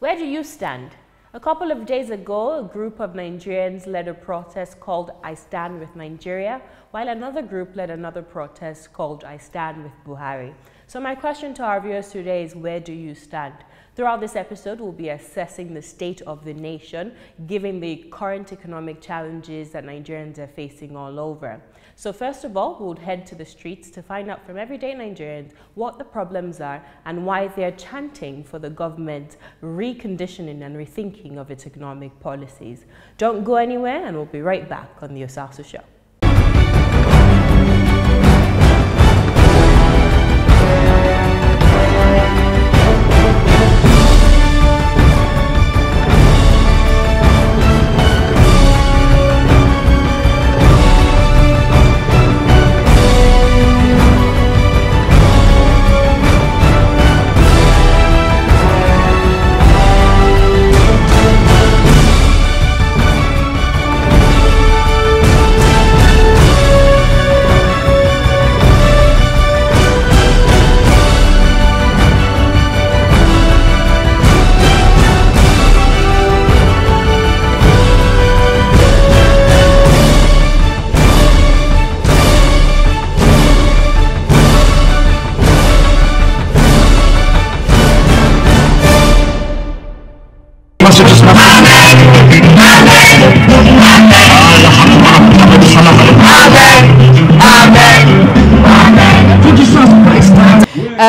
Where do you stand? A couple of days ago, a group of Nigerians led a protest called I Stand with Nigeria, while another group led another protest called I Stand with Buhari. So my question to our viewers today is, where do you stand? Throughout this episode, we'll be assessing the state of the nation, given the current economic challenges that Nigerians are facing all over. So first of all, we'll head to the streets to find out from everyday Nigerians what the problems are and why they're chanting for the government reconditioning and rethinking of its economic policies. Don't go anywhere, and we'll be right back on the Osasu Show.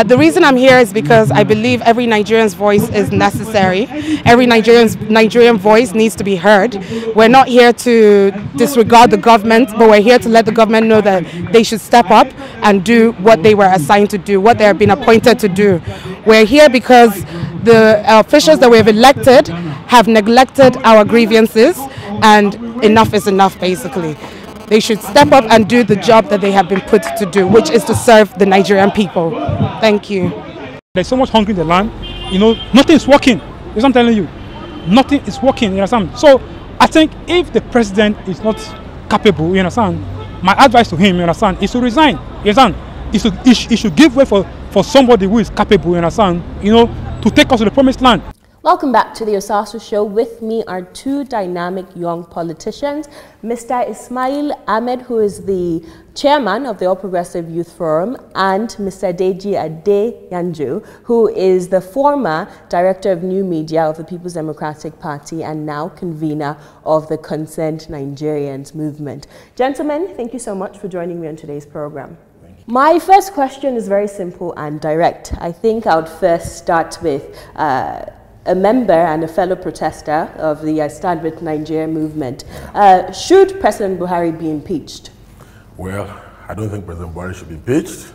The reason I'm here is because I believe every Nigerian's voice is necessary. Every Nigerian voice needs to be heard. We're not here to disregard the government, but we're here to let the government know that they should step up and do what they were assigned to do, what they have been appointed to do. We're here because the officials that we've elected have neglected our grievances, and enough is enough, basically. They should step up and do the job that they have been put to do, which is to serve the Nigerian people. Thank you. There's so much hunger in the land. You know, nothing is working. That's what I'm telling you. Nothing is working. You understand? So I think if the president is not capable, you understand, my advice to him, you understand, is to resign. You understand? He should give way for somebody who is capable, you understand, you know, to take us to the promised land. Welcome back to the Osasu Show. With me are two dynamic young politicians, Mr. Ismail Ahmed, who is the chairman of the All Progressive Youth Forum, and Mr. Deji Adeyanju, who is the former director of new media of the People's Democratic Party and now convener of the Concerned Nigerians movement. Gentlemen, thank you so much for joining me on today's program. My first question is very simple and direct. I think I would first start with a member and a fellow protester of the I Stand with Nigeria movement. Should President Buhari be impeached? Well, I don't think President Buhari should be impeached.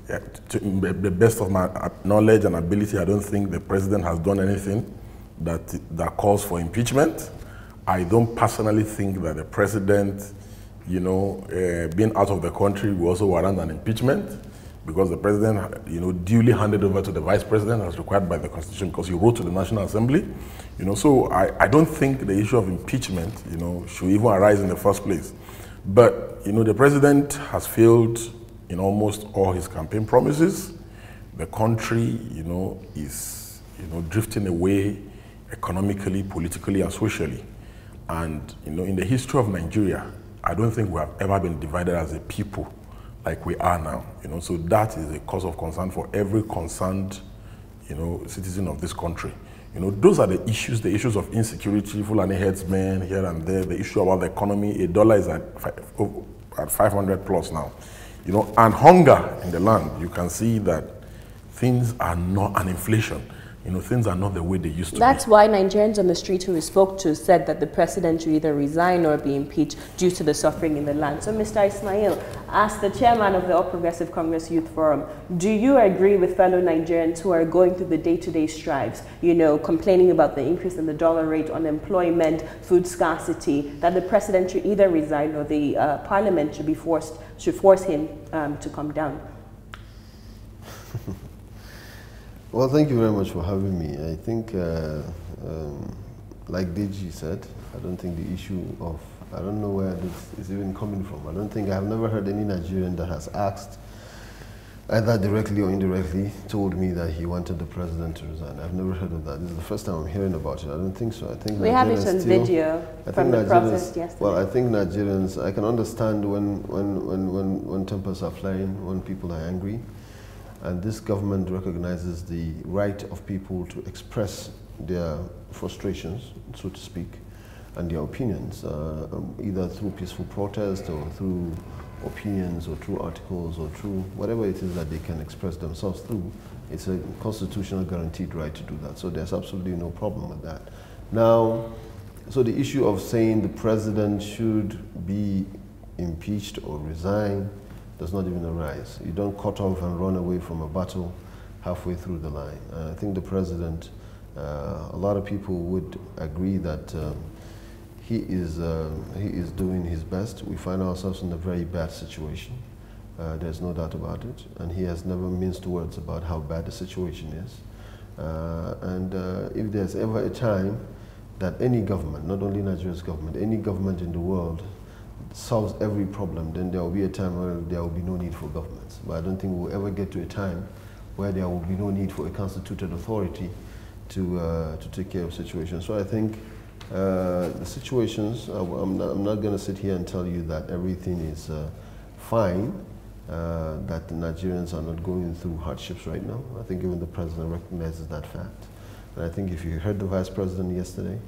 Yeah, to the best of my knowledge and ability, I don't think the president has done anything that calls for impeachment. I don't personally think that the president, you know, being out of the country will also warrant an impeachment, because the president, you know, duly handed over to the vice president as required by the Constitution, because he wrote to the National Assembly. You know, so I don't think the issue of impeachment, you know, should even arise in the first place. But, you know, the president has failed in almost all his campaign promises. The country, you know, is, you know, drifting away economically, politically, and socially. And, you know, in the history of Nigeria, I don't think we have ever been divided as a people like we are now, you know, so that is a cause of concern for every concerned, you know, citizen of this country. You know, those are the issues of insecurity, Fulani headsmen here and there, the issue about the economy. $1 is at 500 plus now, you know, and hunger in the land. You can see that things are not, and inflation, you know, things are not the way they used to That's be. why Nigerians on the street who we spoke to said that the president should either resign or be impeached due to the suffering in the land. So, Mr. Ismail, as the chairman of the All Progressive Congress Youth Forum, do you agree with fellow Nigerians who are going through the day-to-day strives, you know, complaining about the increase in the dollar rate, unemployment, food scarcity, that the president should either resign or the parliament should force him to come down? Well, thank you very much for having me. I think, like Deji said, I don't think the issue of, I don't know where this is even coming from. I have never heard any Nigerian that has asked either directly or indirectly, told me that he wanted the president to resign. I've never heard of that. This is the first time I'm hearing about it. I don't think so. I think we have it on video from the protest yesterday. Well, I think Nigerians, I can understand when tempers are flaring, when people are angry, and this government recognizes the right of people to express their frustrations, so to speak, and their opinions, either through peaceful protest or through opinions or through articles or through whatever it is that they can express themselves through. It's a constitutional guaranteed right to do that. So there's absolutely no problem with that. Now, so the issue of saying the president should be impeached or resign does not even arise. You don't cut off and run away from a battle halfway through the line. I think the president, a lot of people would agree that he is doing his best. We find ourselves in a very bad situation. There's no doubt about it. And he has never minced words about how bad the situation is. If there's ever a time that any government, not only Nigeria's government, any government in the world solves every problem, then there will be a time where there will be no need for governments. But I don't think we'll ever get to a time where there will be no need for a constituted authority to take care of situations. So I think the situations, I'm not going to sit here and tell you that everything is fine, that the Nigerians are not going through hardships right now. I think even the president recognizes that fact. And I think if you heard the vice president yesterday,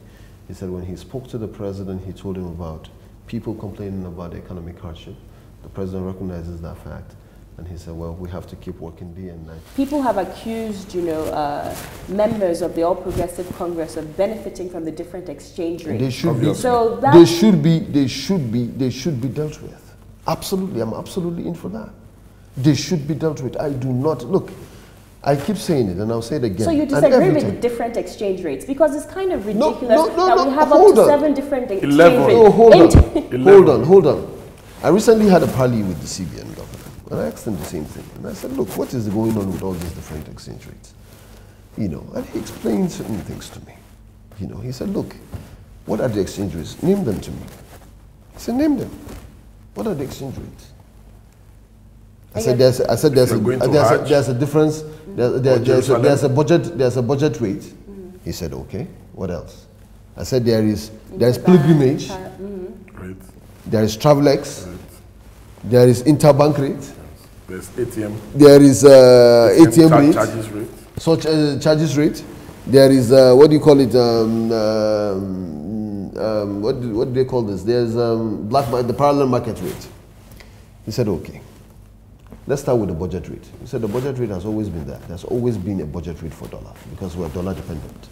he said when he spoke to the president, he told him about people complaining about economic hardship. The president recognizes that fact. And he said, well, we have to keep working day and night. People have accused, members of the All Progressive Congress of benefiting from the different exchange rates. They should be. So they should be dealt with. Absolutely, I'm absolutely in for that. They should be dealt with. I do not, look, I keep saying it and I'll say it again. So you disagree with the different exchange rates? Because it's kind of ridiculous that we have up to 7 different exchange rates. No, hold on. I recently had a parley with the CBN governor. And I asked him the same thing. And I said, look, what is going on with all these different exchange rates? And he explained certain things to me. He said, look, what are the exchange rates? Name them to me. I said, name them. What are the exchange rates? I said, there's a difference. There's a budget rate. Mm-hmm. He said, okay. What else? I said, there's pilgrimage. Right. There is Travelex. Right. There is interbank rate. There's ATM. There is ATM rate. Charges rate. Such charges rate. There is what do you call it? What do they call this? There's the parallel market rate. He said, okay. Let's start with the budget rate. He said the budget rate has always been there. There's always been a budget rate for dollar because we're dollar dependent.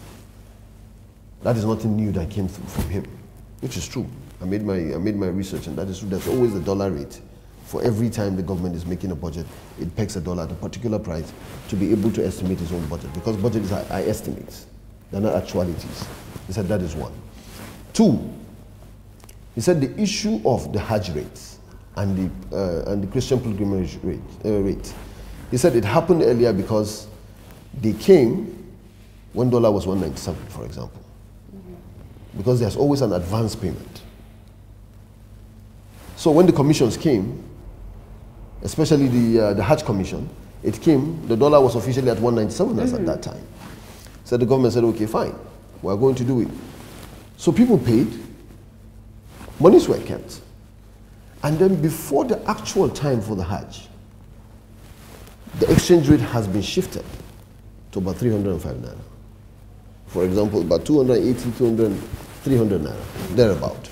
That is nothing new that came through from him, which is true. I made my research and that is true. There's always the dollar rate. For every time the government is making a budget, it pegs a dollar at a particular price to be able to estimate its own budget because budgets are estimates. They're not actualities. He said that is one. 2, he said the issue of the Hajj rates and the Christian pilgrimage rate. He said it happened earlier because they came when dollar was 197, for example. Because there's always an advance payment. So when the commissions came, especially the Hajj commission, it came, the dollar was officially at 197 as at that time. So the government said, okay, fine, we're going to do it. So people paid, monies were kept. And then before the actual time for the Hajj, the exchange rate has been shifted to about 305 naira. For example, about 280, 200, 300 naira, thereabout.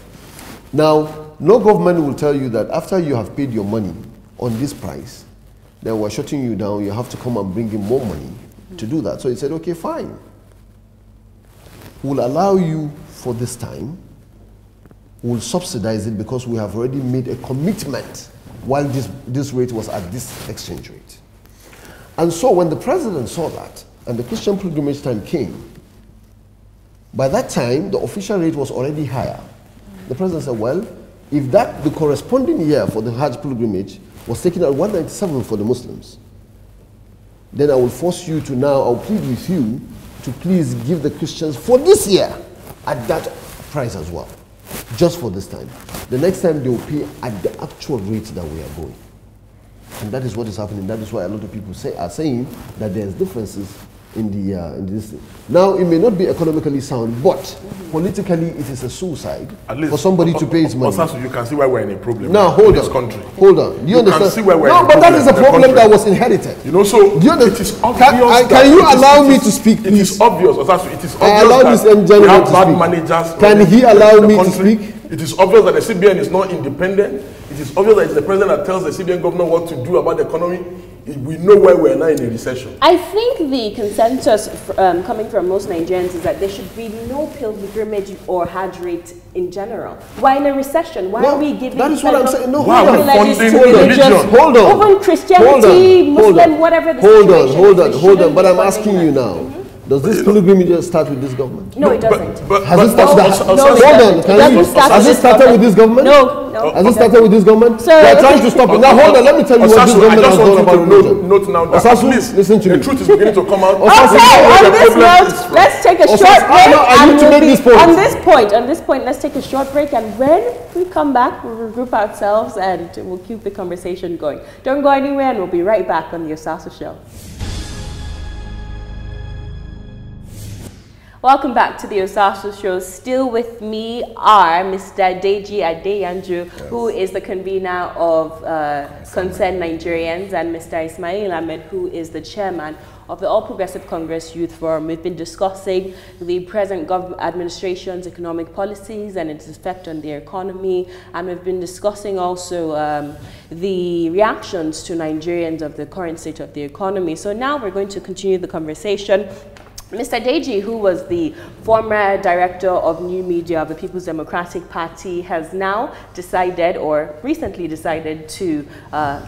Now, no government will tell you that after you have paid your money on this price, then we're shutting you down, you have to come and bring in more money to do that. So he said, okay, fine. We'll allow you for this time, we'll subsidize it because we have already made a commitment while this rate was at this exchange rate. And so when the president saw that, and the Christian pilgrimage time came, by that time, the official rate was already higher. The president said, well, if the corresponding year for the Hajj pilgrimage was taken at 197 for the Muslims, then I will force you to now, I'll plead with you to please give the Christians for this year at that price as well, just for this time. The next time they will pay at the actual rate that we are going. And that is what is happening. That is why a lot of people are saying that there's differences in this thing. Now, it may not be economically sound, but politically it is a suicide for somebody to pay his money. Osasu, you can see why we're in a problem now, in this country. Hold on. You understand? Can see why we're no, in a but that problem is a in the problem country. that was inherited. You know, so do you it is obvious. Can you allow me to speak, please? It is obvious, Osasu, it is obvious I allow this that gentleman we have to bad speak. managers. Can he allow me to speak? It is obvious that the CBN is not independent. It is obvious that it's the president that tells the CBN governor what to do about the economy. We know why we're now in a recession. I think the consensus coming from most Nigerians is that there should be no pilgrimage or Hajj rate in general. Why in a recession? Why are we giving? That is what I'm saying. No, why are we funding religion? Hold on. Even Christianity, Muslim, whatever the situation. Hold on. But I'm asking you now. Does this pilgrimage start with this government? No, it doesn't. Has it started? Has it started with this government? No. Has it started with this government? So, they are trying to stop it. Now hold on, let me tell you what this government has done about religion. Note now that Osasu, please, listen to the me. truth is beginning to come out. Okay, on this note, let's take a short break. I need to make this point. On this point, let's take a short break, and when we come back, we'll regroup ourselves and we'll keep the conversation going. Don't go anywhere, and we'll be right back on the Osasu Show. Welcome back to the Osasu Show. Still with me are Mr. Deji Adeyanju, who is the convener of Concerned Nigerians, and Mr. Ismail Ahmed, who is the chairman of the All Progressive Congress Youth Forum. We've been discussing the present administration's economic policies and its effect on the economy, and we've been discussing also the reactions to Nigerians of the current state of the economy. So now we're going to continue the conversation. Mr. Deji, who was the former director of new media of the People's Democratic Party, has now decided, or recently decided, to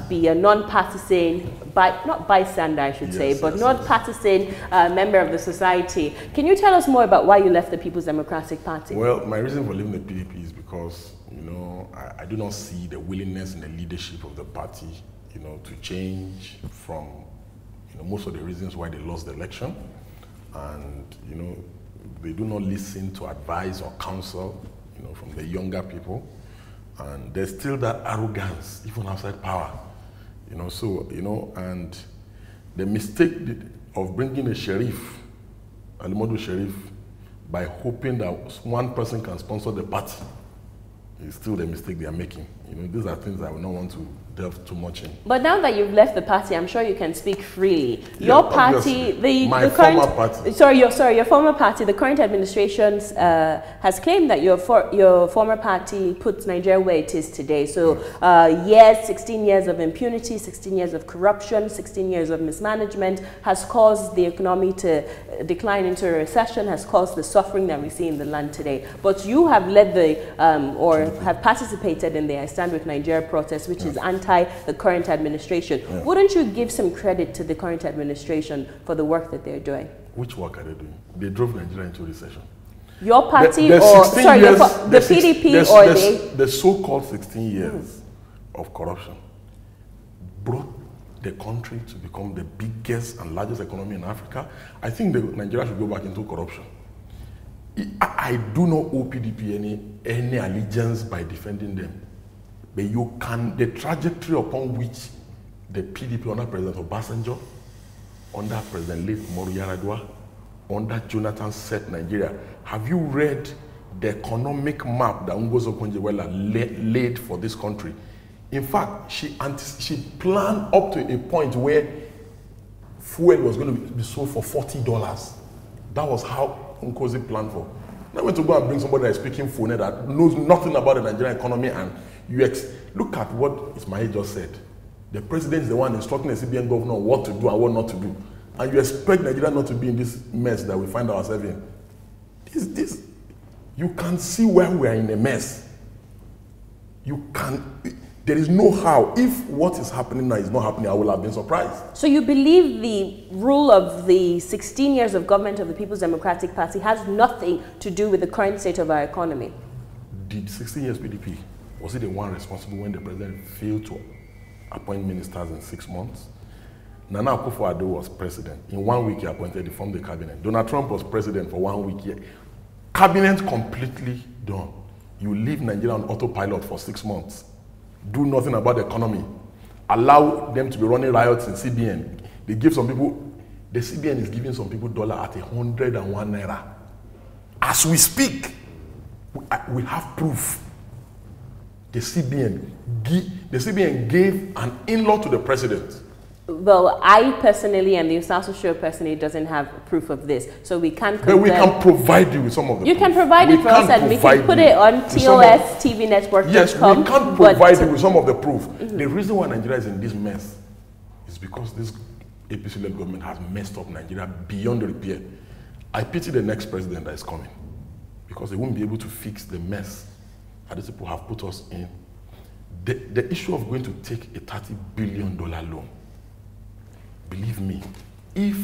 be a non-partisan, not bystander, I should say, but non-partisan member of the society. Can you tell us more about why you left the People's Democratic Party? Well, my reason for leaving the PDP is because, you know, I do not see the willingness in the leadership of the party, you know, to change from, you know, most of the reasons why they lost the election. And, you know, they do not listen to advice or counsel, you know, from the younger people. And there's still that arrogance, even outside power, you know, so, you know, and the mistake of bringing a sheriff, Alimodu Sheriff, by hoping that one person can sponsor the party is still the mistake they are making. You know, these are things I would not want to delve too much in. But now that you've left the party, I'm sure you can speak freely. Your party, your former party, the current administration has claimed that your former party puts Nigeria where it is today. So, 16 years of impunity, 16 years of corruption, 16 years of mismanagement has caused the economy to decline into a recession, has caused the suffering that we see in the land today. But you have led or have participated in the I Stand With Nigeria protest, which is anti the current administration. Wouldn't you give some credit to the current administration for the work that they're doing? Which work are they doing? They drove Nigeria into recession. Your party the PDP or the so-called 16 years of corruption brought the country to become the biggest and largest economy in Africa. I think Nigeria should go back into corruption. I do not owe PDP any allegiance by defending them. But you can, the trajectory upon which the PDP under President Obasanjo, under President late Umaru Yar'Adua, under Jonathan set Nigeria. Have you read the economic map that Ngozi Okonjo-Iweala laid for this country? In fact, she planned up to a point where fuel was going to be sold for $40. That was how Ngozi planned for. Now went to go and bring somebody that is speaking Fune that knows nothing about the Nigerian economy, and look at what Ismail just said. The president is the one instructing the CBN governor what to do and what not to do. And you expect Nigeria not to be in this mess that we find ourselves in. You can see where we are in a mess. There is no how. If what is happening now is not happening, I will have been surprised. So you believe the rule of the 16 years of government of the People's Democratic Party has nothing to do with the current state of our economy? Did 16 years PDP, was it the one responsible when the president failed to appoint ministers in 6 months? Nana Akufo-Addo was president. In 1 week, he appointed, he formed the cabinet. Donald Trump was president for 1 week. Cabinet completely done. You leave Nigeria on autopilot for 6 months. Do nothing about the economy. allow them to be running riots in CBN. They give some people, the CBN is giving some people dollar at 101 naira. As we speak, we have proof. The CBN gave an in-law to the president. Well, I personally and the Osasu show personally doesn't have proof of this, so we can't. But we can provide you with some of the. You proof. can provide it for us, and we can put it on TOSTVnetwork.com. Yes, we can provide you with some of the proof. The reason why Nigeria is in this mess is because this APC-led government has messed up Nigeria beyond repair. I pity the next president that is coming, because they won't be able to fix the mess that these people have put us in. The issue of going to take a $30 billion loan, believe me, if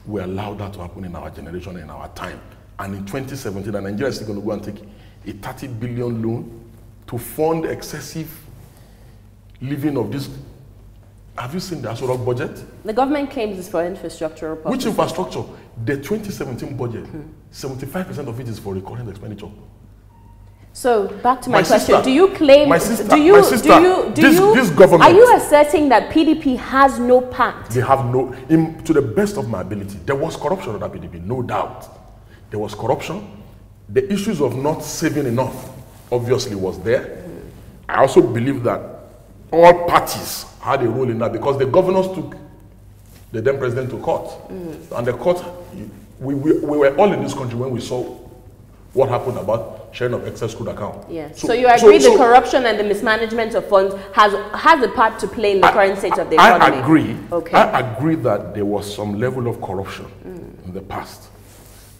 we allow that to happen in our generation and in our time, and in 2017, and Nigeria is still going to go and take a $30 billion loan to fund excessive living of this. Have you seen the Aso Rock budget? The government claims it's for infrastructure. Which infrastructure? The 2017 budget, 75% of it is for recurrent expenditure. So back to my question: sister, do you claim? this government? Are you asserting that PDP has no pact? They have no. To the best of my ability, there was corruption under PDP, no doubt. There was corruption. The issues of not saving enough, obviously, was there. I also believe that all parties had a role in that, because the governors took the then president to court, and the court. We were all in this country when we saw what happened about sharing of excess crude account. Yes. So you agree the corruption and the mismanagement of funds has a part to play in the current state of the economy? I agree. Okay. I agree that there was some level of corruption in the past,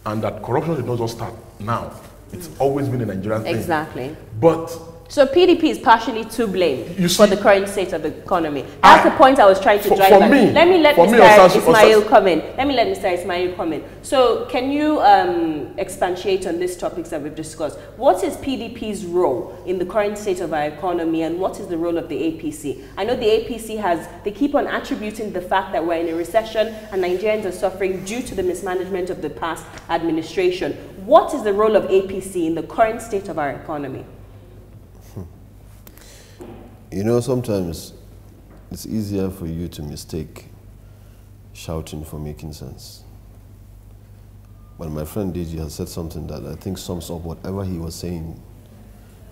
and that corruption did not just start now. It's always been a Nigerian thing. Exactly. But so PDP is partially to blame for the current state of the economy. That's the point I was trying to drive at. Let me let Mr. Ismail come in. Let me let Mr. Ismail come in. So can you expatiate on these topics that we've discussed? What is PDP's role in the current state of our economy, and what is the role of the APC? I know the APC they keep on attributing the fact that we're in a recession and Nigerians are suffering due to the mismanagement of the past administration. What is the role of APC in the current state of our economy? You know, sometimes it's easier for you to mistake shouting for making sense. But my friend Deji has said something that I think sums up whatever he was saying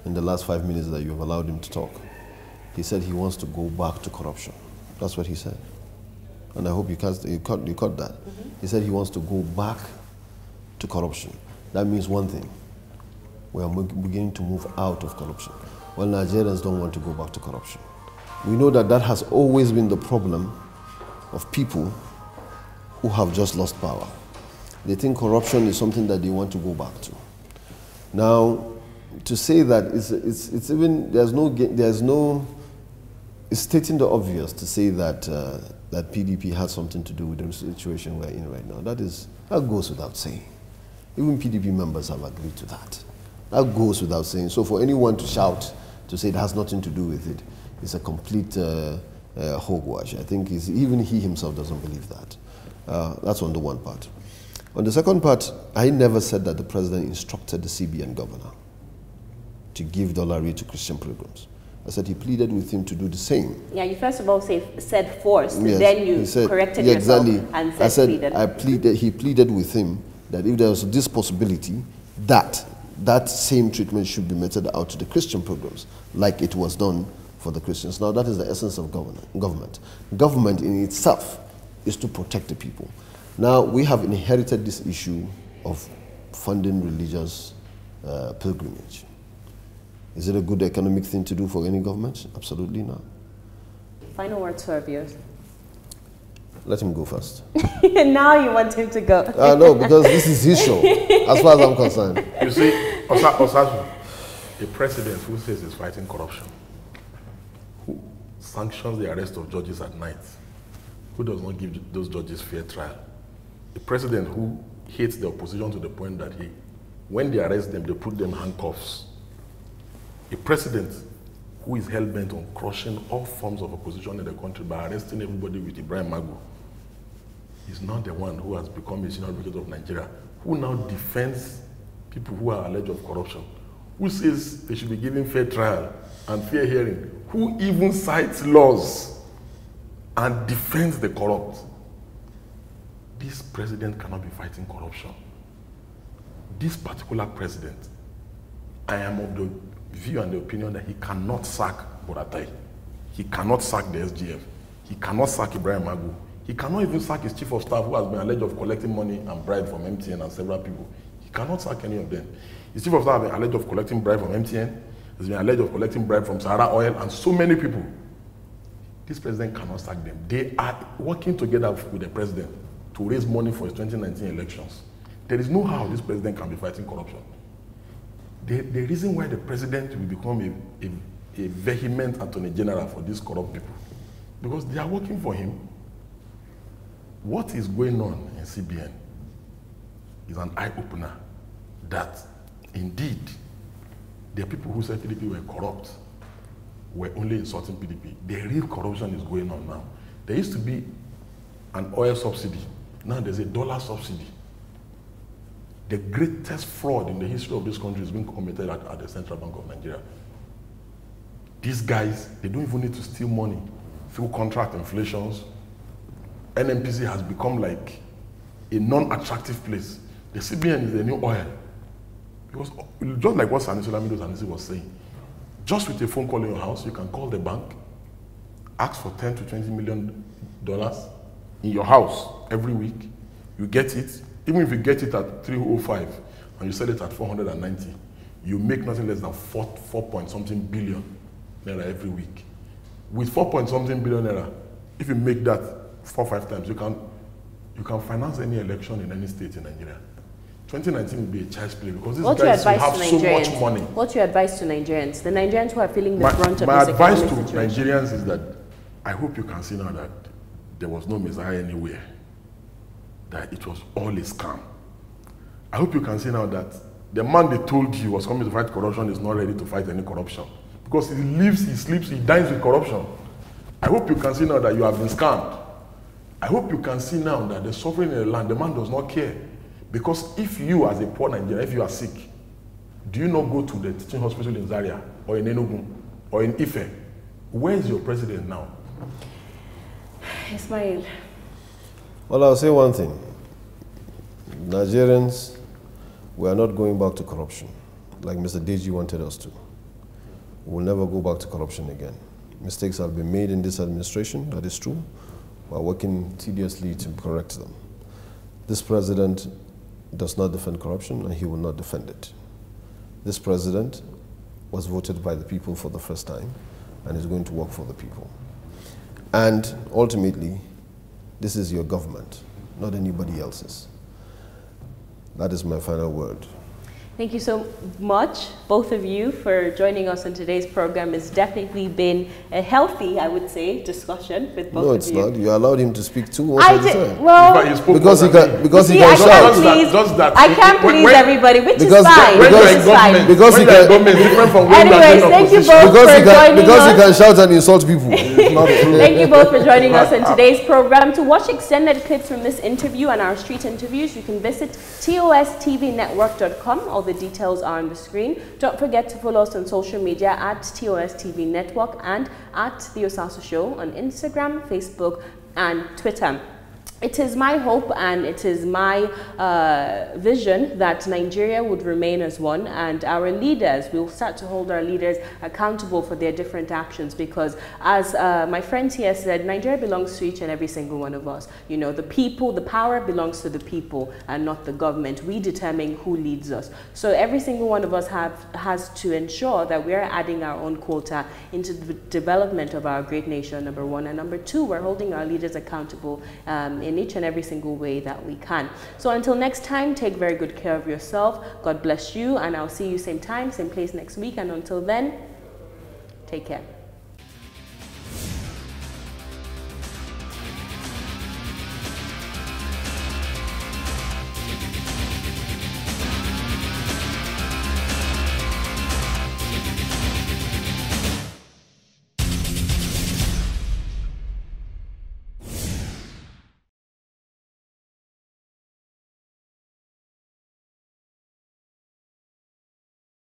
in the last 5 minutes that you've allowed him to talk. He said he wants to go back to corruption. That's what he said. And I hope you caught that. He said he wants to go back to corruption. That means one thing. We are beginning to move out of corruption. Well, Nigerians don't want to go back to corruption. We know that has always been the problem of people who have just lost power. They think corruption is something that they want to go back to. Now, to say that it's even it's stating the obvious to say that that PDP has something to do with the situation we're in right now. That goes without saying. Even PDP members have agreed to that. That goes without saying. So for anyone to shout to say it has nothing to do with it, it's a complete hogwash. I think even he himself doesn't believe that. That's on the one part. On the second part, I never said that the president instructed the CBN governor to give dollar rate to Christian pilgrims. I said he pleaded with him to do the same. Yeah, you first of all said forced, yes, then you corrected yourself and said he pleaded with him that if there was this possibility, that same treatment should be meted out to the Christian pilgrims, like it was done for the Christians. Now, that is the essence of government. Government in itself is to protect the people. Now, we have inherited this issue of funding religious pilgrimage. Is it a good economic thing to do for any government? Absolutely not. Final words for our viewers. Let him go first. Now you want him to go. No, because this is his show, as far as I'm concerned. You see, Osasu, a president who says he's fighting corruption, who sanctions the arrest of judges at night, who does not give those judges fair trial, a president who hates the opposition to the point that when they arrest them, they put them in handcuffs, a president who is hell-bent on crushing all forms of opposition in the country by arresting everybody with Ibrahim Magu, is not the one who has become a senior advocate of Nigeria, who now defends people who are alleged of corruption, who says they should be given fair trial and fair hearing, who even cites laws and defends the corrupt, this president cannot be fighting corruption. This particular president, I am of the view and the opinion that he cannot sack Boratai. He cannot sack the SGF. He cannot sack Ibrahim Magu. He cannot even sack his chief of staff who has been alleged of collecting money and bribe from MTN and several people. He cannot sack any of them. His chief of staff has been alleged of collecting bribe from MTN, has been alleged of collecting bribe from Sahara Oil and so many people. This president cannot sack them. They are working together with the president to raise money for his 2019 elections. There is no how this president can be fighting corruption. The reason why the president will become a vehement attorney general for these corrupt people, because they are working for him. What is going on in CBN is an eye-opener that indeed the people who said PDP were corrupt were only insulting PDP. The real corruption is going on now. There used to be an oil subsidy. Now there's a dollar subsidy. The greatest fraud in the history of this country is being committed at the Central Bank of Nigeria. These guys, they don't even need to steal money through contract inflations. NNPC has become like a non-attractive place. The CBN is the new oil. Because just like what Sanusi was saying, just with a phone call in your house, you can call the bank, ask for $10 to $20 million in your house every week. You get it. Even if you get it at 305 and you sell it at 490, you make nothing less than 4 point something billion naira every week. With 4 point something billion naira, if you make that 4 or 5 times, you can finance any election in any state in Nigeria. 2019 will be a child's play because these guys will have so much money. What's your advice to Nigerians? The Nigerians who are feeling the brunt of my this advice to situation. Nigerians is that I hope you can see now that there was no Messiah anywhere, that it was all a scam. I hope you can see now that the man they told you was coming to fight corruption is not ready to fight any corruption because he lives, he sleeps, he dines with corruption. I hope you can see now that you have been scammed. I hope you can see now that the sovereign in the land, the man does not care. Because if you, as a poor Nigerian, if you are sick, do you not go to the teaching hospital in Zaria or in Enugu or in Ife? Where is your president now? Ismail. Well, I'll say one thing. Nigerians, we are not going back to corruption like Mr. Deji wanted us to. We'll never go back to corruption again. Mistakes have been made in this administration, that is true. We're working tediously to correct them. This president does not defend corruption and he will not defend it. This president was voted by the people for the first time and is going to work for the people. And ultimately, this is your government, not anybody else's. That is my final word. Thank you so much, both of you, for joining us on today's program. It's definitely been a healthy, I would say, discussion with both of you. No, it's not. You allowed him to speak too much at the time. Well, because he can shout. I can't please everybody, which is fine. Anyways, thank you both for joining us. Because he can shout and insult people. Thank you both for joining us on today's program. To watch extended clips from this interview and our street interviews, you can visit tostvnetwork.com. All the details are on the screen. Don't forget to follow us on social media at TOS TV Network and at The Osasu Show on Instagram, Facebook, and Twitter. It is my hope and it is my vision that Nigeria would remain as one, and our leaders, we'll start to hold our leaders accountable for their different actions, because as my friends here said, Nigeria belongs to each and every single one of us. You know, the people, the power belongs to the people and not the government. We determine who leads us. So every single one of us has to ensure that we are adding our own quota into the development of our great nation, number one. And number two, we're holding our leaders accountable in each and every single way that we can. So until next time, take very good care of yourself. God bless you, and I'll see you same time, same place next week. And until then, take care.